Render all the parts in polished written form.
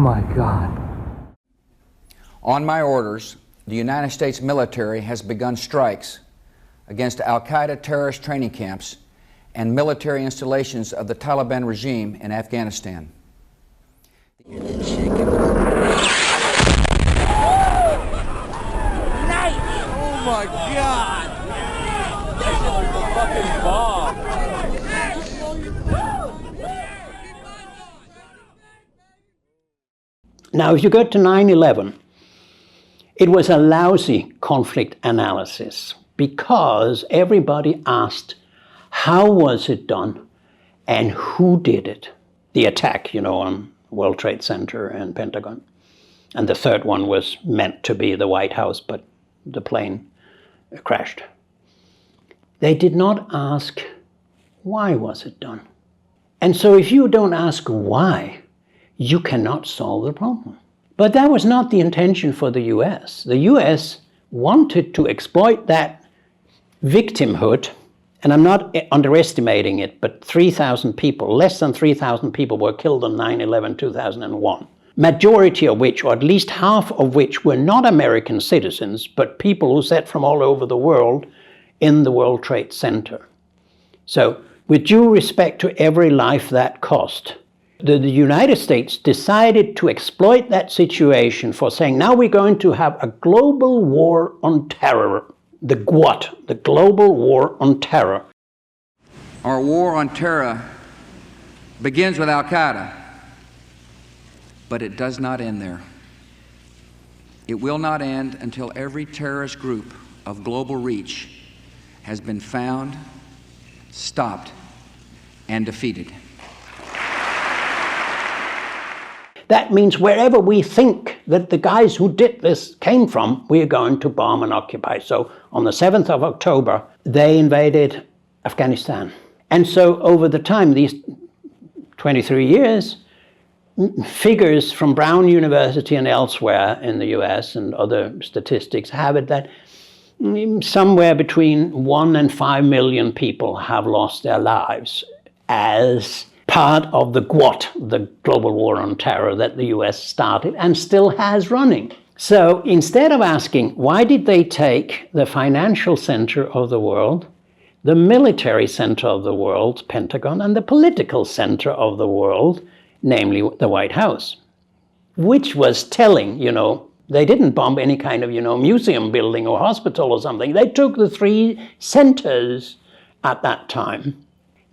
my God. On my orders, the United States military has begun strikes against Al-Qaeda terrorist training camps and military installations of the Taliban regime in Afghanistan. Nice! Oh my God! That shit was a fucking bomb. Now, if you go to 9/11, it was a lousy conflict analysis because everybody asked, how was it done and who did it? The attack, on World Trade Center and Pentagon. And the third one was meant to be the White House, but the plane crashed. They did not ask, why was it done? And so if you don't ask why, you cannot solve the problem. But that was not the intention for the US. The US wanted to exploit that victimhood, and I'm not underestimating it, but 3,000 people, less than 3,000 people were killed on 9/11, 2001. Majority of which, or at least half of which, were not American citizens, but people who sat from all over the world in the World Trade Center. So, with due respect to every life that cost, the United States decided to exploit that situation for saying, now we're going to have a global war on terror. The GWOT, the Global War on Terror. Our war on terror begins with Al-Qaeda, but it does not end there. It will not end until every terrorist group of global reach has been found, stopped, and defeated. That means wherever we think that the guys who did this came from, we are going to bomb and occupy. So on the 7th of October, they invaded Afghanistan. And so over the time, these 23 years, figures from Brown University and elsewhere in the US and other statistics have it that somewhere between 1 and 5 million people have lost their lives as part of the GWOT, the Global War on Terror, that the US started and still has running. So instead of asking, why did they take the financial center of the world, the military center of the world, Pentagon, and the political center of the world, namely the White House, which was telling, they didn't bomb any kind of, museum building or hospital or something. They took the three centers at that time.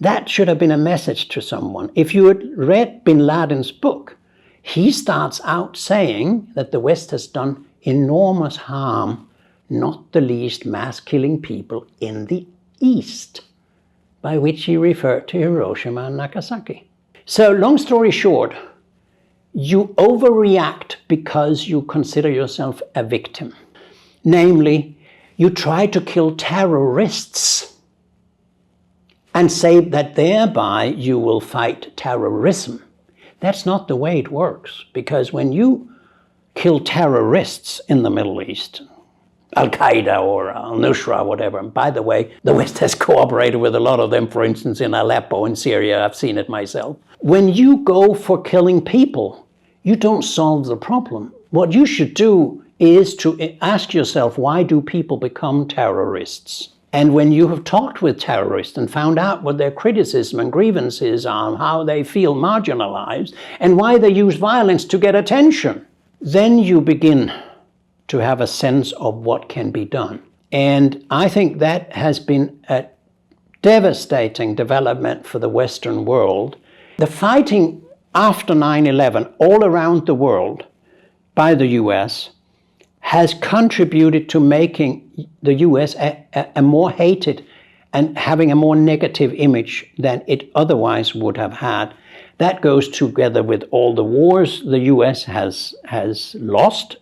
That should have been a message to someone. If you had read bin Laden's book, he starts out saying that the West has done enormous harm, not the least mass killing people in the East, by which he referred to Hiroshima and Nagasaki. So long story short, you overreact because you consider yourself a victim. Namely, you try to kill terrorists and say that thereby you will fight terrorism. That's not the way it works, because when you kill terrorists in the Middle East, Al-Qaeda or Al-Nusra, whatever, and by the way, the West has cooperated with a lot of them, for instance, in Aleppo in Syria, I've seen it myself. When you go for killing people, you don't solve the problem. What you should do is to ask yourself, why do people become terrorists? And when you have talked with terrorists and found out what their criticism and grievances are, how they feel marginalized, and why they use violence to get attention, then you begin to have a sense of what can be done. And I think that has been a devastating development for the Western world. The fighting after 9/11 all around the world by the US has contributed to making the US a more hated and having a more negative image than it otherwise would have had. That goes together with all the wars the US has lost.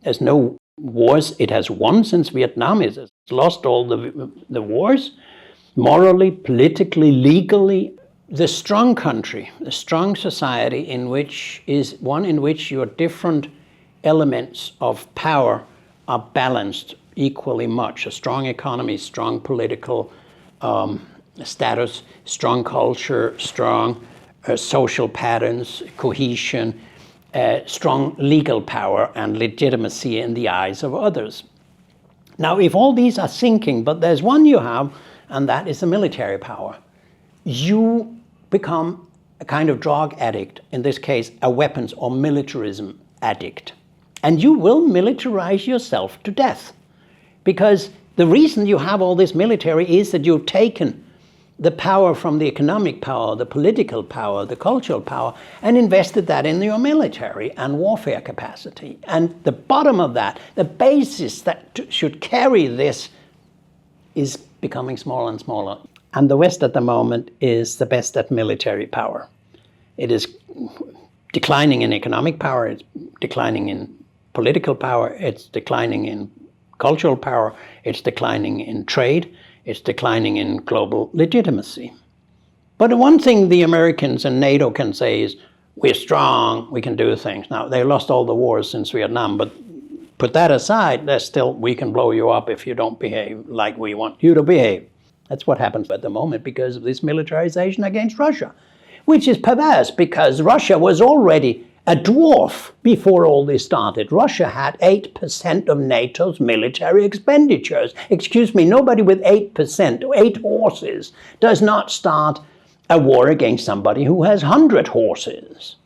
There's no wars it has won since Vietnam. It has lost all the wars, morally, politically, legally. The strong country, the strong society in which your different elements of power are balanced equally much. A strong economy, strong political status, strong culture, strong social patterns, cohesion, strong legal power and legitimacy in the eyes of others. Now, if all these are sinking, but there's one you have, and that is the military power, you become a kind of drug addict, in this case, a weapons or militarism addict. And you will militarize yourself to death. Because the reason you have all this military is that you've taken the power from the economic power, the political power, the cultural power, and invested that in your military and warfare capacity. And the bottom of that, the basis that should carry this, is becoming smaller and smaller. And the West at the moment is the best at military power. It is declining in economic power, it's declining in political power, it's declining in cultural power, it's declining in trade, it's declining in global legitimacy. But the one thing the Americans and NATO can say is, we're strong, we can do things. Now, they lost all the wars since Vietnam, but put that aside, there's still, we can blow you up if you don't behave like we want you to behave. That's what happens at the moment because of this militarization against Russia, which is perverse because Russia was already a dwarf before all this started. Russia had 8% of NATO's military expenditures. Excuse me, nobody with 8%, 8 horses, does not start a war against somebody who has 100 horses.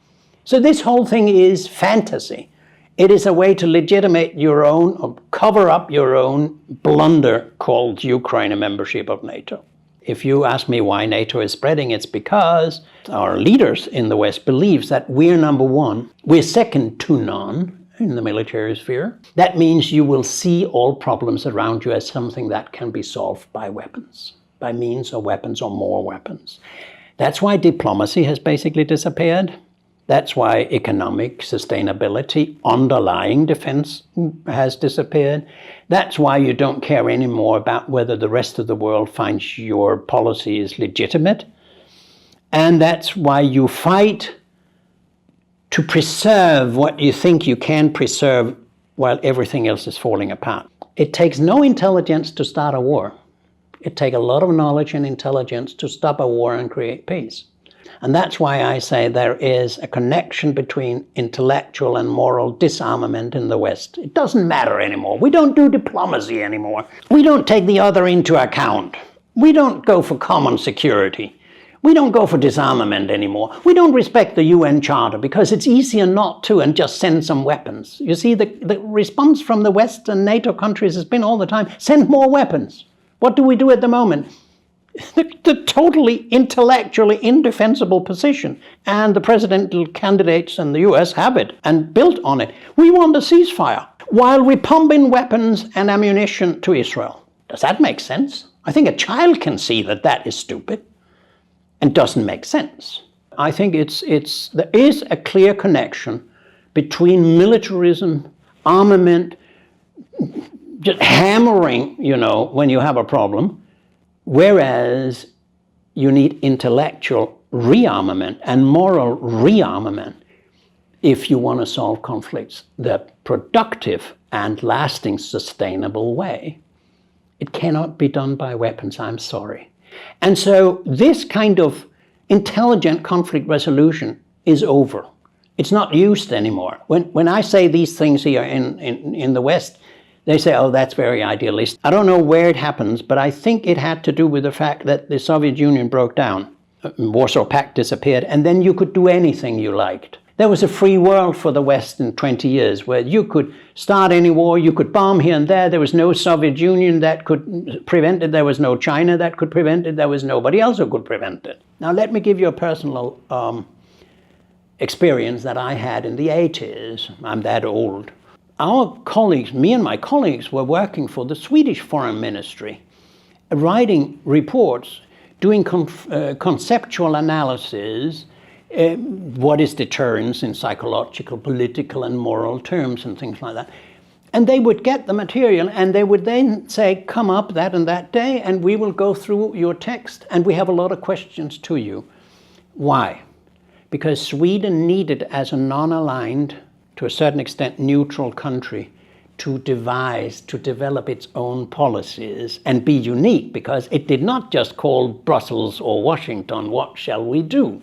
So this whole thing is fantasy. It is a way to legitimate your own, or cover up your own blunder called Ukraine membership of NATO. If you ask me why NATO is spreading, it's because our leaders in the West believe that we're number one, we're second to none in the military sphere. That means you will see all problems around you as something that can be solved by weapons, by means of weapons or more weapons. That's why diplomacy has basically disappeared. That's why economic sustainability, underlying defense, has disappeared. That's why you don't care anymore about whether the rest of the world finds your policy is legitimate. And that's why you fight to preserve what you think you can preserve while everything else is falling apart. It takes no intelligence to start a war. It takes a lot of knowledge and intelligence to stop a war and create peace. And that's why I say there is a connection between intellectual and moral disarmament in the West. It doesn't matter anymore. We don't do diplomacy anymore. We don't take the other into account. We don't go for common security. We don't go for disarmament anymore. We don't respect the UN Charter because it's easier not to and just send some weapons. You see, the response from the West and NATO countries has been all the time, send more weapons. What do we do at the moment? The totally intellectually indefensible position. And the presidential candidates in the US have it and built on it. We want a ceasefire while we pump in weapons and ammunition to Israel. Does that make sense? I think a child can see that that is stupid and doesn't make sense. I think there is a clear connection between militarism, armament, just hammering, when you have a problem, whereas you need intellectual rearmament and moral rearmament if you want to solve conflicts the productive and lasting, sustainable way. It cannot be done by weapons, I'm sorry. And so this kind of intelligent conflict resolution is over. It's not used anymore. When I say these things here in the West, they say, oh, that's very idealist. I don't know where it happens, but I think it had to do with the fact that the Soviet Union broke down. Warsaw Pact disappeared, and then you could do anything you liked. There was a free world for the West in 20 years where you could start any war, you could bomb here and there. There was no Soviet Union that could prevent it. There was no China that could prevent it. There was nobody else who could prevent it. Now, let me give you a personal experience that I had in the 80s. I'm that old. Our colleagues, me and my colleagues, were working for the Swedish Foreign Ministry, writing reports, doing conceptual analysis, what is deterrence in psychological, political, and moral terms, and things like that. And they would get the material, and they would then say, come up that and that day, and we will go through your text, and we have a lot of questions to you. Why? Because Sweden needed, as a non-aligned, to a certain extent, neutral country to develop its own policies and be unique, because it did not just call Brussels or Washington, what shall we do?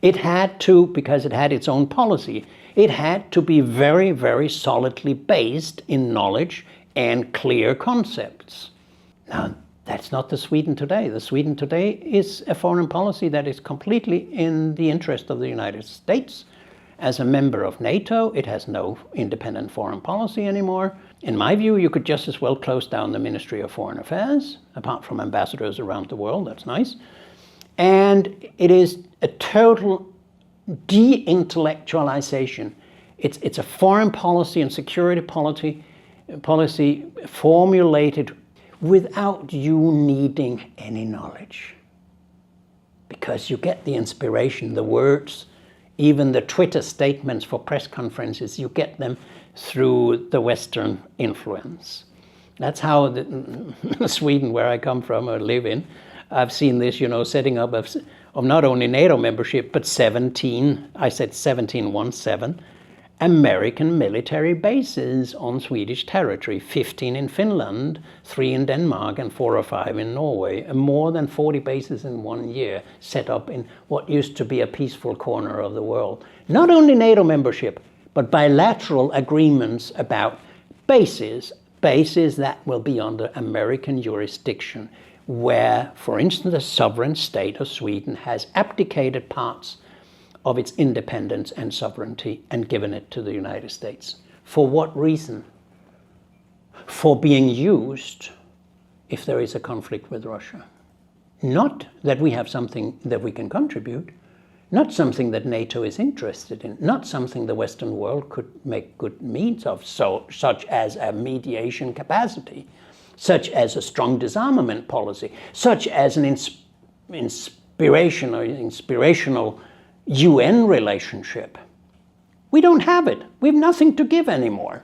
It had to, because it had its own policy, it had to be very, very solidly based in knowledge and clear concepts. Now, that's not the Sweden today. The Sweden today is a foreign policy that is completely in the interest of the United States. As a member of NATO, it has no independent foreign policy anymore. In my view, you could just as well close down the Ministry of Foreign Affairs, apart from ambassadors around the world, that's nice. And it is a total de-intellectualization. It's a foreign policy and security policy formulated without you needing any knowledge. Because you get the inspiration, the words, even the Twitter statements for press conferences, you get them through the Western influence. That's how Sweden, where I come from or live in, I've seen this, setting up of not only NATO membership, but 17 American military bases on Swedish territory, 15 in Finland, 3 in Denmark, and 4 or 5 in Norway, and more than 40 bases in 1 year set up in what used to be a peaceful corner of the world. Not only NATO membership, but bilateral agreements about bases that will be under American jurisdiction, where, for instance, the sovereign state of Sweden has abdicated parts of its independence and sovereignty and given it to the United States. For what reason? For being used if there is a conflict with Russia. Not that we have something that we can contribute, not something that NATO is interested in, not something the Western world could make good means of, such as a mediation capacity, such as a strong disarmament policy, such as an inspirational UN relationship. We don't have it. We have nothing to give anymore.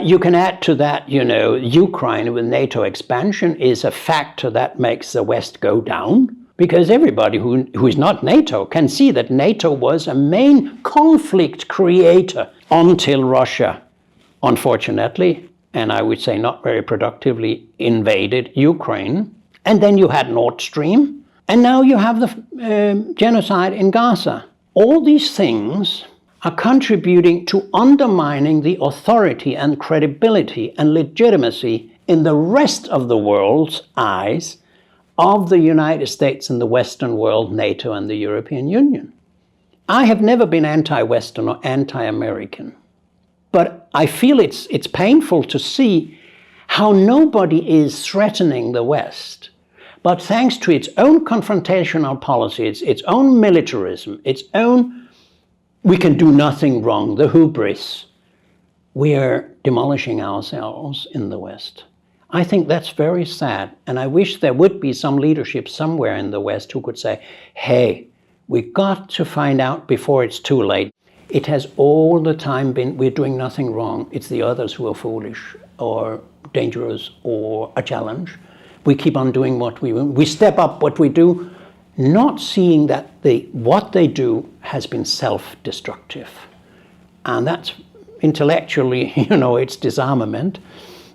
You can add to that, Ukraine with NATO expansion is a factor that makes the West go down, because everybody who is not NATO can see that NATO was a main conflict creator until Russia, unfortunately, and I would say not very productively, invaded Ukraine. And then you had Nord Stream, and now you have the genocide in Gaza. All these things are contributing to undermining the authority and credibility and legitimacy in the rest of the world's eyes of the United States and the Western world, NATO and the European Union. I have never been anti-Western or anti-American, but I feel it's painful to see how nobody is threatening the West. But thanks to its own confrontational policy, its own militarism, its own, we can do nothing wrong, the hubris, we are demolishing ourselves in the West. I think that's very sad, and I wish there would be some leadership somewhere in the West who could say, hey, we've got to find out before it's too late. It has all the time been, we're doing nothing wrong. It's the others who are foolish or dangerous or a challenge. We keep on doing what we want. We step up what we do, not seeing that what they do has been self-destructive. And that's intellectually, it's disarmament,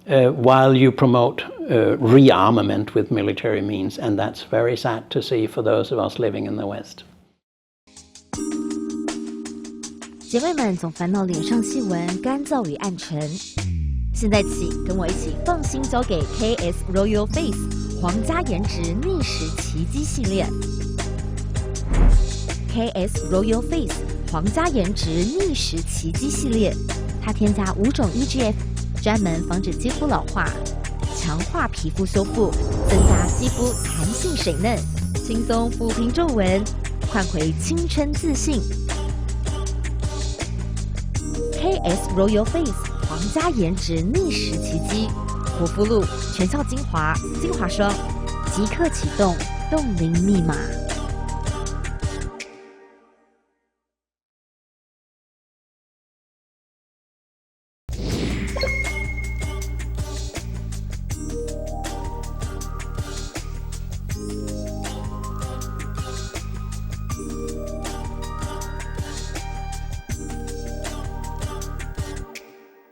while you promote rearmament with military means. And that's very sad to see for those of us living in the West. 姐妹们总烦恼脸上细纹、干燥与暗沉。现在起，跟我一起放心交给 KS Royal Face 皇家颜值逆时奇迹系列。KS Royal Face 皇家颜值逆时奇迹系列，它添加5种 EGF， 专门防止肌肤老化，强化皮肤修复，增加肌肤弹性水嫩，轻松抚平皱纹，换回青春自信。KS Royal Face 皇家颜值逆时奇迹，护肤露、全效精华、精华霜，即刻启动冻龄密码。